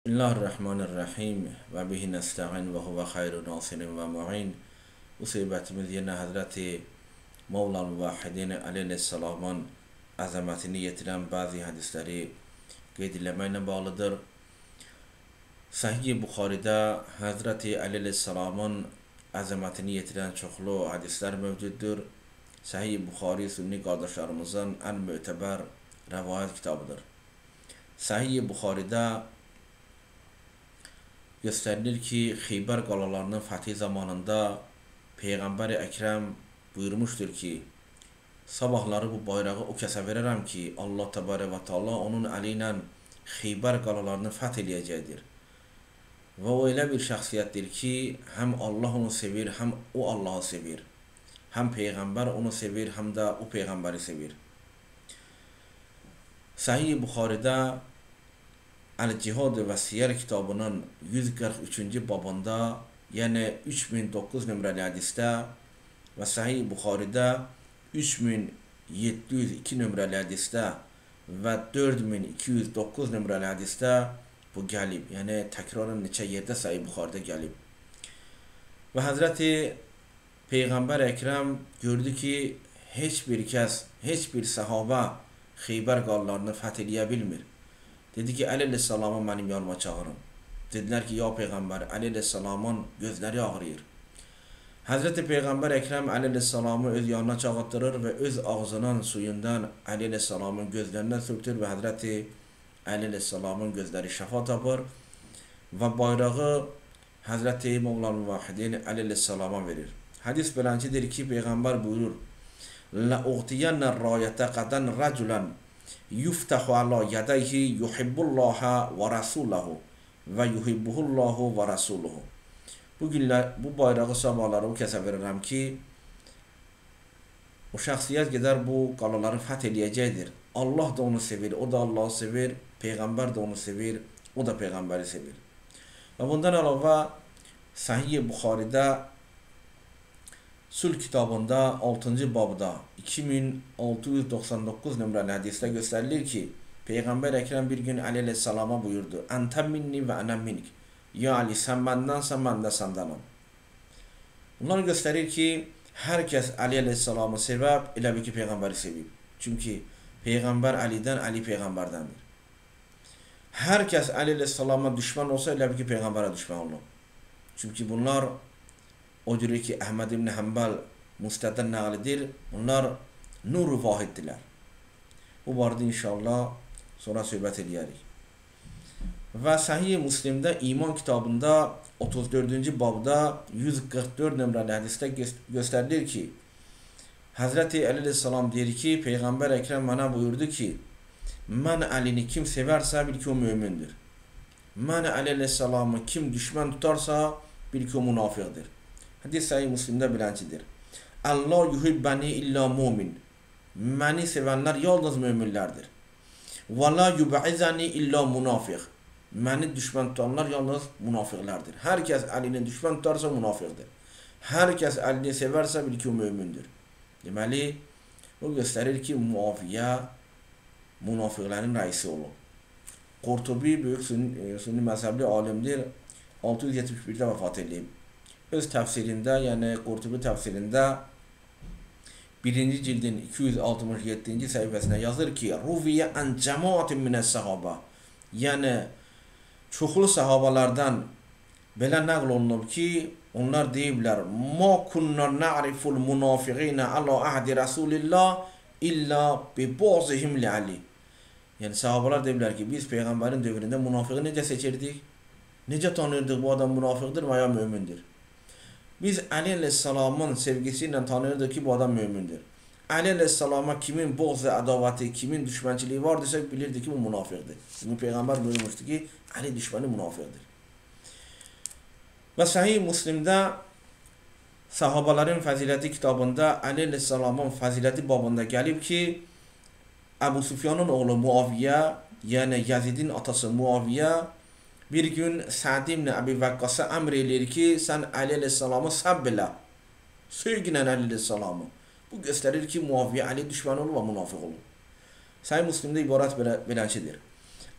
بسم الله الرحمن الرحیم و به نستعین و هو خیر ناصر و معین. Musibetimiz yine Hazreti Mevla Muvahhidin Aleyhisselam'ın azametini yetiren bazı hadisleri qeydləməklə bağlıdır. Sahih Buxaridə Hazreti Aleyhisselam'ın azametini yetiren çoxlu hadisler mövcuddur. Sahih Buxari Sünni qardaşlarımızın ən mötəbər rəvayət kitabıdır. Sahih Buxaridə gösterilir ki Xeyber qalalarının fethi zamanında Peyğəmbər Əkrəm buyurmuşdur ki, sabahları bu bayrağı o kəsə verərəm ki, Allah Təbarək və Teala onun əli ilə Xeyber qalalarını fəth eləyəcəkdir. Və o elə bir şəxsiyyətdir ki, həm Allah onu sevir, həm o Allahı sevir. Həm Peyğəmbər onu sevir, həm də o Peyğəmbəri sevir. Sahih Buxaridə Əl-Cihad və Siyər kitabının 143-cü babında, yəni 3009 nömrəli hədisdə və Sahih Buxaridə 3702 nömrəli hədisdə və 4209 nömrəli hədisdə bu gəlib. Yəni təkrarən neçə yerdə Sahih Buxaridə gəlib. Və Həzrəti Peyğəmbər Əkrəm gördü ki, heç bir kəs, heç bir səhabə Xeybər qalalarını fəth eləyə bilmir. Dedi ki, Aleyhisselam'ı mənim yanıma çağırın. Dedilər ki, ya Peyğəmbər, Aleyhisselam'ın gözləri ağrıyır. Həzrəti Peyğəmbər Əkrəm Aleyhisselam'ı öz yanına çağırtdırır və öz ağzının suyundan Aleyhisselam'ın gözlərindən sürtür və Həzrəti Aleyhisselam'ın gözləri şəfa tapır və bayrağı Həzrəti Mevla Muvahhidin Aleyhisselam'a verir. Hədis beləncidir ki, Peyğəmbər buyurur, لَأُغْتِيَنَّ الرَّايَةَ قَدًا رَجُلًا يُفْتَحُ عَلَى يَدَيْهِ يُحِبُّ اللّٰهَ وَرَسُولَهُ وَيُحِبُّهُ اللّٰهُ وَرَسُولُهُ. Bu bayrağı sabahları o kəsə verirəm ki, o şəxsiyyət gedər bu qalaları fəth eləyəcəkdir. Allah da onu sevir, o da Allah'ı sevir, Peyğəmbər də onu sevir, o da Peyğəmbəri sevir. Və bundan əlavə Sahih Buxaridə Sulh kitabında 6-cı babda 2699 nömrəli hədisdə göstərilir ki, Peyğəmbər Əkrəm bir gün Aleyhisselam'a buyurdu, Əntə minni və ənə minnik. Ya Ali, sən məndənsən, mən də səndənəm. Bunlar göstərir ki, hər kəs Aleyhisselam'ı sevəb, elə bir ki, Peyğəmbəri sevib. Çünki Peyğəmbər Əlidən, Əli Peyğəmbərdəndir. Hər kəs Aleyhisselam'a düşmən olsa, elə bir ki, Peyğəmbərə düşmən olur. Çünki bunlar o cürü ki, Əhməd ibn Həmbəl Müstəddən nəqlidir. Bunlar nur-u vahiddirlər. Bu barədə inşallah sonra söhbət edərik. Və Sahih Müslimdə İman kitabında 34-cü babda 144 nömrəli hədisdə göstərilir ki, Həzrəti Aleyhisselam deyir ki, Peyğəmbər Əkrəm mənə buyurdu ki, mən Əlini kim sevərsə bil ki, o mömindir. Mən Aleyhisselamı kim düşmən tutarsa bil ki, o münafiqdir. Hədis Sahih Müslimdə beləncidir. Allah yuhibbəni illa mumin. Məni sevənlər yalnız möminlərdir. Və la yub'izəni illa munafiq. Məni düşmən tutanlar yalnız munafiqlərdir. Hər kəs Əlini düşmən tutarsa münafiqdir. Hər kəs Əlini sevərsə bil ki, o mömindir. Deməli, o göstərir ki, Muaviyyə münafiqlərin rəisi olub. Qurtubi böyük sünni məzhəbli alimdir. 671-də vəfat edib. Öz təfsirində, yəni Qurtubi təfsirində 1-ci cildin 267-ci səhifəsində yazır ki, Ruviyyə ən cəmaətin minəs səhabə. Yəni, çoxlu səhabalardan belə nəql olunub ki, onlar deyiblər, Ma kunna na'riful munafiqinə ala əhdi Rasulillah illa bi bazihim li Ali. Yəni, səhabalar deyiblər ki, biz Peyğəmbərin dövründə münafiqi necə seçirdik? Necə tanıyırdıq bu adam münafiqdir və ya mömindir? Biz Aleyhisselam'ın sevgisi ilə tanıyırdıq ki, bu adam mömindir. Aleyhisselam'a kimin boğz və ədavəti, kimin düşmənçiliyi vardırsa bilirdik ki, bu münafiqdir. Çünki Peyğəmbər buyurmuşdu ki, Ali düşməni münafiqdir. Və Sahih Müslimdə Sahabaların Fəziləti kitabında Aleyhisselam'ın fəziləti babında gəlib ki, Əbu Süfyanın oğlu Muaviyyə, yəni Yazidin atası Muaviyyə, bir gün Sa'd ibn Əbi Vəqqasa əmr eləyir ki, sən Aleyhisselam'ı səbb elə. Söygünən Aleyhisselam'ı. Bu göstərir ki, Muaviyyə Ali düşmən olub və münafiq olub. Sahih Müslimdə ibarət beləncidir.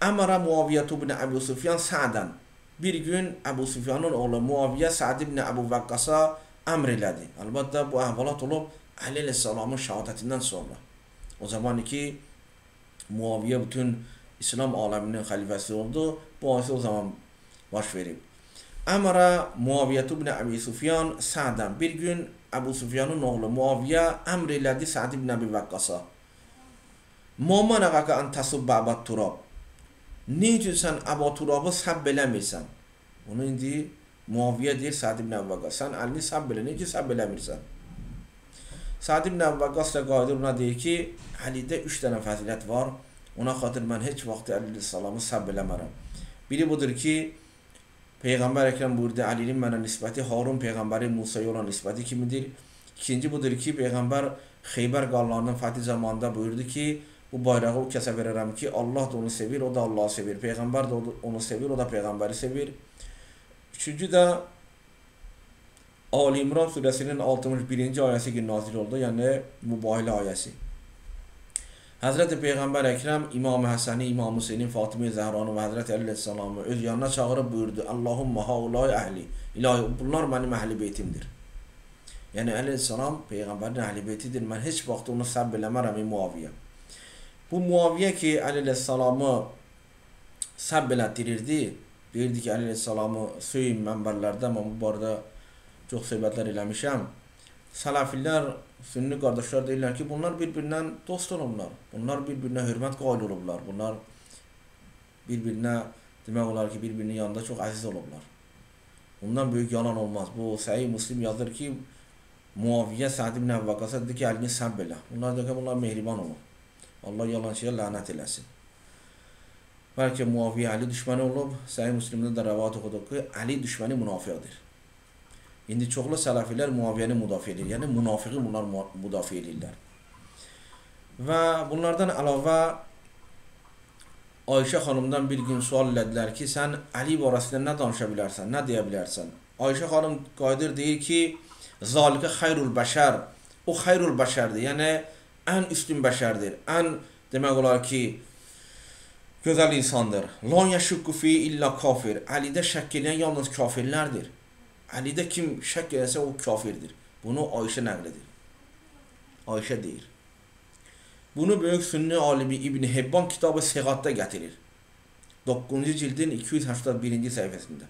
Amara Muaviye ibn Ebu Süfyan Sa'dan. Bir gün Ebu Süfyan'ın oğlu Muaviye Sa'd ibn Ebu Vaqqas'a emr elədi. Albatta bu əhvalat olub Aleyhisselamın şəhadətindən sonra. O zaman ki Muaviye bütün İslam aleminin xəlifəsi oldu. Bu hadise o zaman baş verib. Amara Muaviye ibn Ebu Süfyan Sa'dan. Bir gün Ebu Süfyan'ın oğlu Muaviye emr elədi Sa'd ibn Ebu Vaqqas'a. Ma mana'aka an tasubba Aba Turab. Ne üçün sən Aba Turab'ı səbb eləmirsən? Onu indi Muaviye deyir Sa'd ibn Ebu Vaqqas. Sən əlini səbb elə, ne üçün səbb eləmirsən? Sa'd ibn Ebu Vaqqas da qayıdır ona deyir ki, Əlidə 3 dənə fəzilət var. Ona xatır mən heç vaxt Aleyhisselamı səbb eləmərəm. Biri budur ki, Peyğəmbər Əkrəm buyurdu, Əlinin mənə nisbəti Harun Peyğəmbəri Musa'ya olan nisbəti kimidir. İkinci budur ki, Peyğəmbər Xeybər qallarının fəthi zamanında buyurdu ki, bu bayrağı o kəsə verərəm ki, Allah da onu sevir, o da Allah'ı sevir. Peyğəmbər də onu sevir, o da Peyğəmbəri sevir. Üçüncü də Ali İmran surəsinin 61-ci ayəsi ki nazil oldu, yəni mübahilə ayəsi. Həzrəti Peyğəmbər Əkrəm İmam Həsəni, İmam Hüseynin, Fatimə Zəhranı və Həzrəti Əleyhisselamı öz yanına çağırıb buyurdu. Allahumma haulay əhli. İlahi, bunlar mənim əhl-i beytimdir. Yəni Əleyhisselam Peyğəmbərin əhl-i beytidir. Mən heç vaxt onu səbb eləmərəm Muaviyə. Bu Muaviyə ki Əleyhisselamı səbb elətdirirdi. Deyirdi ki Əleyhisselamı söyün mənbərlərdə, amma bu barədə çox söhbətlər eləmişəm. Sələfilər, sünni qardaşlar deyirlər ki, bunlar bir-birindən dost olublar. Bunlar bir-birinə hörmət qail olublar. Bunlar bir-birinə demək olar ki, bir-birinin yanında çox əziz olublar. Bundan böyük yalan olmaz. Bu Səhih Müslim yazır ki, Muaviyə Sa'd ibn Ebu Vaqqas'a dedi ki, əlini səbb elə. Bunlar deyir ki, bunlar mehriban olub. Allah yalançıya lənət eləsin. Bəlkə Muaviyə Əli düşməni olub. Səhih Müslimdə də rəvat oxuduq ki, Əli düşməni münafiqdir. İndi çoxlu sələfilər Muaviyəni müdafiə edir. Yəni münafiqi bunlar müdafiə edirlər. Və bunlardan əlavə Ayşə xanımdan bir gün sual elədilər ki, sən Əli barəsində nə danışa bilərsən, nə deyə bilərsən? Ayşə xanım qayıdır deyir ki, zalikə xayrul bəşər. O xayrul bəşərdir. Yəni ən üstün bəşərdir. Ən demək olar ki, gözəl insandır. La yəşukku fi illa kafir. Əlidə şəkk edən yalnız kafirlərdir. Əlidə kim şək eləsə o kafirdir. Bunu Ayşə nəql edir. Ayşə deyir. Bunu böyük sünni alimi İbn Hibban kitabı Siğatda gətirir. 9-cu cildin 281-ci səhifəsində.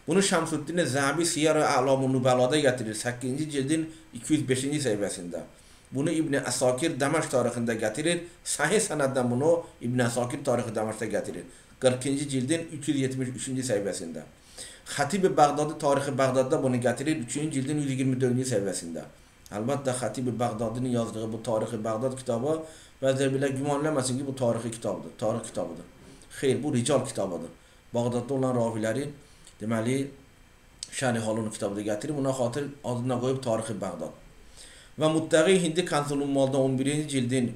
Bunu Şəmsüddin Zəhabi Siyar-ı Əlam-ı Nübəlada gətirir 8-ci cildin 205-ci səhifəsində. Bunu İbn Əsakir Dəməşq tarixində gətirir. Səhih sənəddən bunu İbn Əsakir tarixi Dəməşqdə gətirir. 40-cı cildin 373-cü səhifəsində. Xatib-i Bağdadi tarixi Bağdadda bunu gətirir 3-cü cildin 124-cü səhifəsində. Əlbəttə Xatib-i Bağdadinin yazdığı bu tarixi Bağdad kitabı bəzilər belə gümanləməsin ki, bu tarixi kitabıdır, tarix kitabıdır. Xeyr, bu rical kitabıdır. Bağdadda olan raviləri deməli Şərh Halun kitabıda gətirib, buna xatir adına qoyub tarixi Bağdad. Və Muttəqi Hindi Kanzul Ummalda 11-ci cildin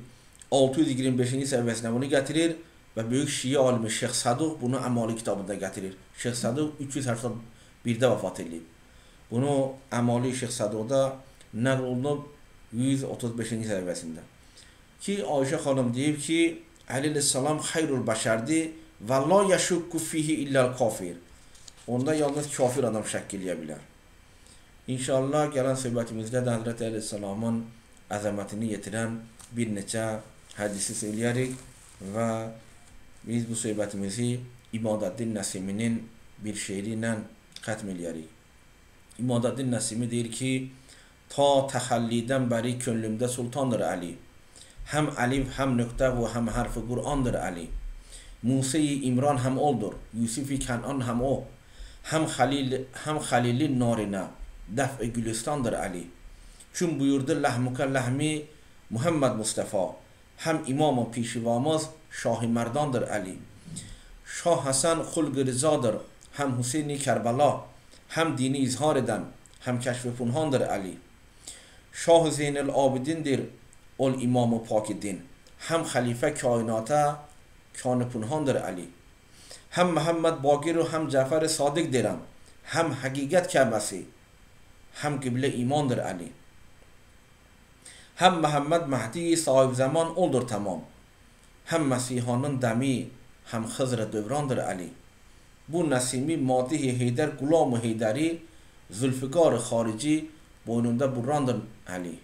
625-ci səhifəsində bunu gətirir. Və böyük Şii alimi Şeyx Saduq bunu Əmali kitabında gətirir. Şeyx Saduq 381-də vəfat edib. Bunu Əmali Şeyx Saduqda nəql olunub 135-ci səhifəsində. Ki Ayşə xanım deyib ki, Əleyhisselam xayrul bəşərdir və la yəşukku fihi illəl kafir. Onda yalnız kafir adam şəkk eləyə bilər. İnşallah gələn söhbətimizdə də Həzrət Əleyhisselamın əzəmətini yetirən bir neçə hədisi söyləyərik və biz bu söhbətimizi İmadəddin Nəsiminin bir şeiri ilə xətm eləyərik. İmadəddin Nəsimi deyir ki, ta təxəllidən bəri könlümdə sultandır Əli. Həm əlif, həm nöqtə və həm hərfi Qur'andır Əli. Musa-i İmran həm oldur, Yusuf-i Kənan həm o. Həm xəlili narinə, dəf-i gülistandır Əli. Çün buyurdu ləhmukə ləhmi Muhammed Mustafa. Həm imam-ı pişivamız Şah-ı Mərdandır Əli. Şah Həsən xulq-ı rizadır, həm Hüseyin-i Kərbəla. Həm dini izhar edən, həm kəşf-i punhandır Əli. Şah-ı Zeynəl Abidindir, ol imam-ı pakidin. Həm xəlifə kainata, kan-ı punhandır Əli. Həm Məhəmməd Baqir həm Cəfər Sadiq deyirəm. Həm həqiqət Kəbəsi, həm qiblə imandır Əli. Həm Məhəmməd Məhdi sahib zaman oldur tamam. Həm Məsihanın dəmi هم خضر دبراندر علی. بو نسیمی ماده هیدر غلام هیدری ذوالفقار خارجی بویننده براندر علی.